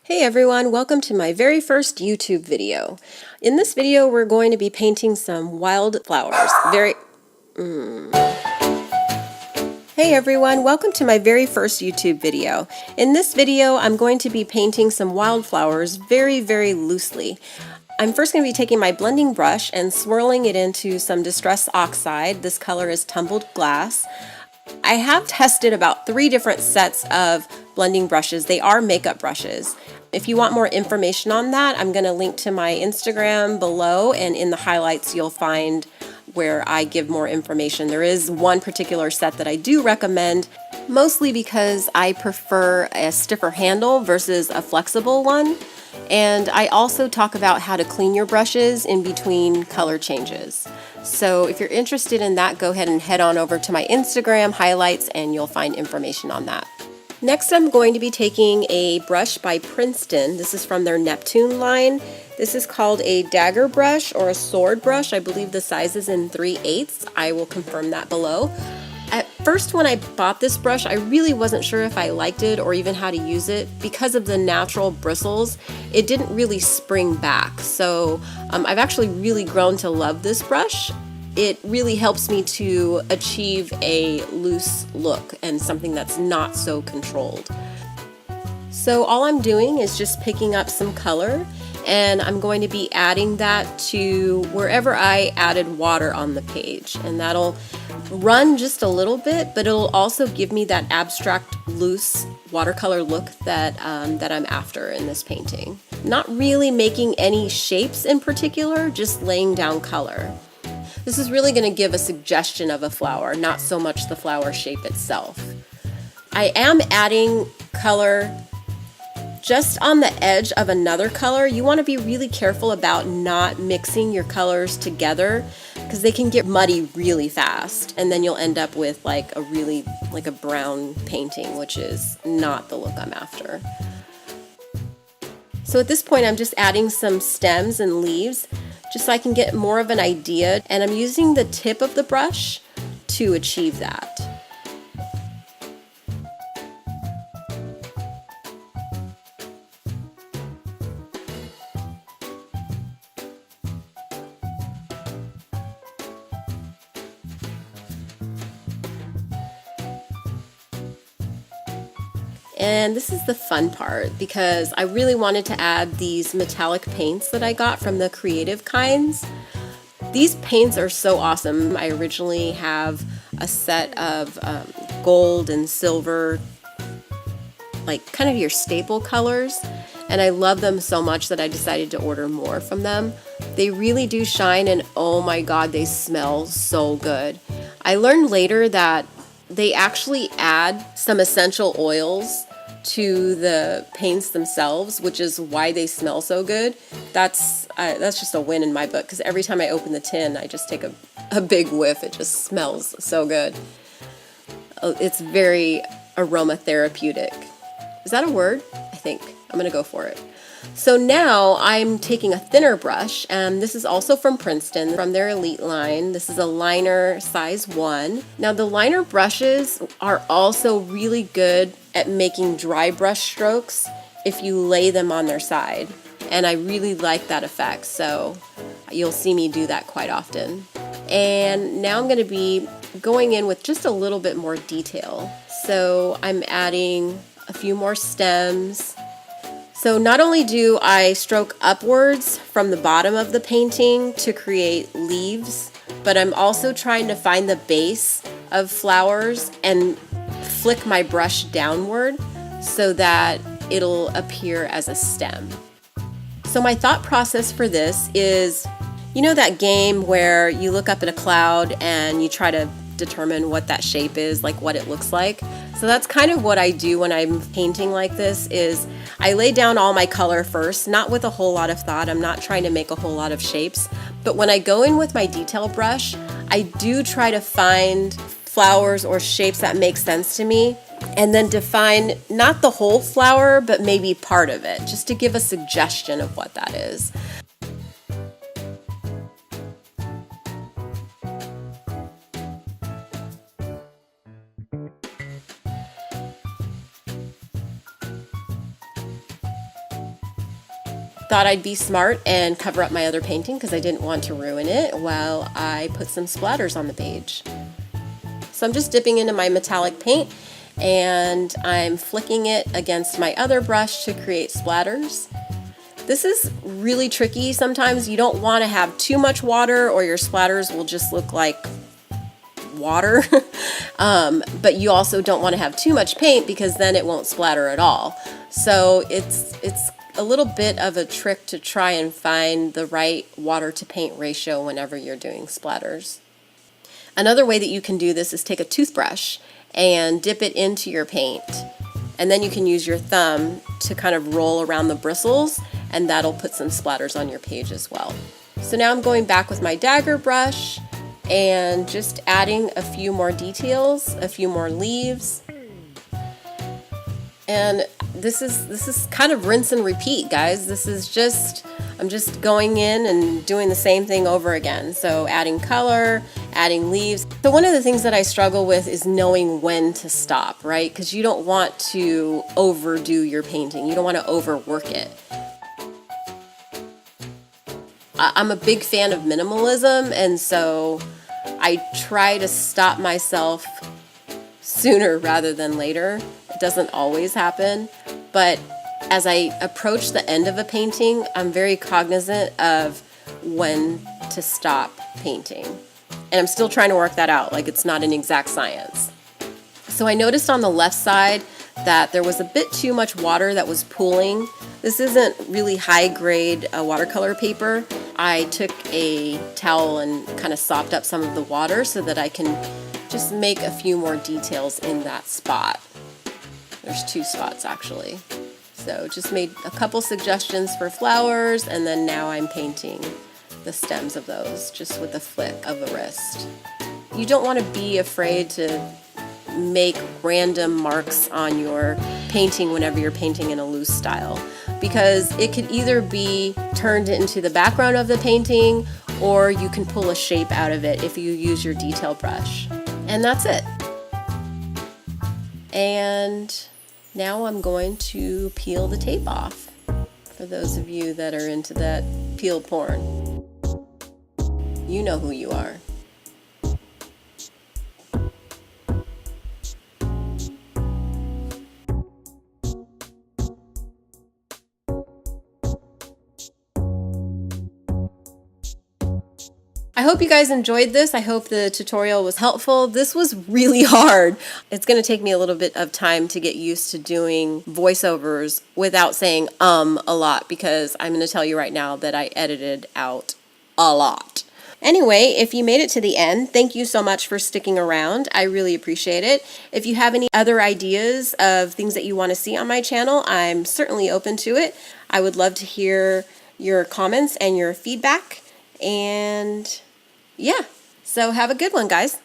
Hey everyone, welcome to my very first YouTube video. In this video we're going to be painting some wildflowers. Hey everyone, welcome to my very first YouTube video. In this video I'm going to be painting some wildflowers very loosely. I'm first going to be taking my blending brush and swirling it into some distressed oxide. This color is Tumbled Glass. I have tested about 3 different sets of blending brushes. They are makeup brushes. If you want more information on that, I'm going to link to my Instagram below, and in the highlights you'll find where I give more information. There is one particular set that I do recommend, mostly because I prefer a stiffer handle versus a flexible one. And I also talk about how to clean your brushes in between color changes. So if you're interested in that, go ahead and head on over to my Instagram highlights and you'll find information on that. Next, I'm going to be taking a brush by Princeton. This is from their Neptune line. This is called a dagger brush or a sword brush. I believe the size is in 3/8. I will confirm that below. At first, when I bought this brush, I really wasn't sure if I liked it or even how to use it. Because of the natural bristles, it didn't really spring back. So I've actually really grown to love this brush. It really helps me to achieve a loose look and something that's not so controlled. So all I'm doing is just picking up some color, and I'm going to be adding that to wherever I added water on the page, and that'll run just a little bit, but it'll also give me that abstract, loose watercolor look that I'm after in this painting. Not really making any shapes in particular, just laying down color. This is really going to give a suggestion of a flower, not so much the flower shape itself. I am adding color just on the edge of another color. You want to be really careful about not mixing your colors together because they can get muddy really fast, and then you'll end up with like a brown painting, which is not the look I'm after. So at this point I'm just adding some stems and leaves just so I can get more of an idea, and I'm using the tip of the brush to achieve that. And this is the fun part because I really wanted to add these metallic paints that I got from the Creative Kinds. These paints are so awesome. I originally have a set of gold and silver, like kind of your staple colors, and I love them so much that I decided to order more from them. They really do shine, and oh my god, they smell so good. I learned later that they actually add some essential oils to the paints themselves, which is why they smell so good. That's just a win in my book, because every time I open the tin, I just take a big whiff. It just smells so good. It's very aromatherapeutic. Is that a word? I think. I'm gonna go for it. So now I'm taking a thinner brush, and this is also from Princeton, from their Elite line. This is a liner size 1. Now the liner brushes are also really good at making dry brush strokes if you lay them on their side. And I really like that effect, so you'll see me do that quite often. And now I'm going to be going in with just a little bit more detail. So I'm adding a few more stems. So not only do I stroke upwards from the bottom of the painting to create leaves, but I'm also trying to find the base of flowers and flick my brush downward so that it'll appear as a stem. So my thought process for this is, you know that game where you look up at a cloud and you try to determine what that shape is, like what it looks like? So that's kind of what I do when I'm painting like this, is I lay down all my color first, not with a whole lot of thought. I'm not trying to make a whole lot of shapes, but when I go in with my detail brush, I do try to find flowers or shapes that make sense to me, and then define not the whole flower, but maybe part of it, just to give a suggestion of what that is. thought I'd be smart and cover up my other painting because I didn't want to ruin it while I put some splatters on the page. So I'm just dipping into my metallic paint and I'm flicking it against my other brush to create splatters. This is really tricky. Sometimes you don't want to have too much water or your splatters will just look like water. But you also don't want to have too much paint because then it won't splatter at all. So it's a little bit of a trick to try and find the right water to paint ratio whenever you're doing splatters. Another way that you can do this is take a toothbrush and dip it into your paint. And then you can use your thumb to kind of roll around the bristles and that'll put some splatters on your page as well. So now I'm going back with my dagger brush and just adding a few more details, a few more leaves. And this is kind of rinse and repeat, guys. I'm just going in and doing the same thing over again. So adding color, adding leaves. So one of the things that I struggle with is knowing when to stop, right? Because you don't want to overdo your painting. You don't want to overwork it. I'm a big fan of minimalism, and so I try to stop myself sooner rather than later. It doesn't always happen, but as I approach the end of a painting, I'm very cognizant of when to stop painting. And I'm still trying to work that out, like it's not an exact science. So I noticed on the left side that there was a bit too much water that was pooling. This isn't really high grade watercolor paper. I took a towel and kind of sopped up some of the water so that I can just make a few more details in that spot. There's 2 spots actually. So just made a couple suggestions for flowers, and then now I'm painting the stems of those just with a flick of the wrist. You don't want to be afraid to make random marks on your painting whenever you're painting in a loose style, because it could either be turned into the background of the painting or you can pull a shape out of it if you use your detail brush. And that's it. And now I'm going to peel the tape off, for those of you that are into that peel porn. You know who you are. I hope you guys enjoyed this. I hope the tutorial was helpful. This was really hard. It's going to take me a little bit of time to get used to doing voiceovers without saying a lot, because I'm going to tell you right now that I edited out a lot. Anyway, if you made it to the end, thank you so much for sticking around. I really appreciate it. If you have any other ideas of things that you want to see on my channel, I'm certainly open to it. I would love to hear your comments and your feedback. And yeah, so have a good one, guys.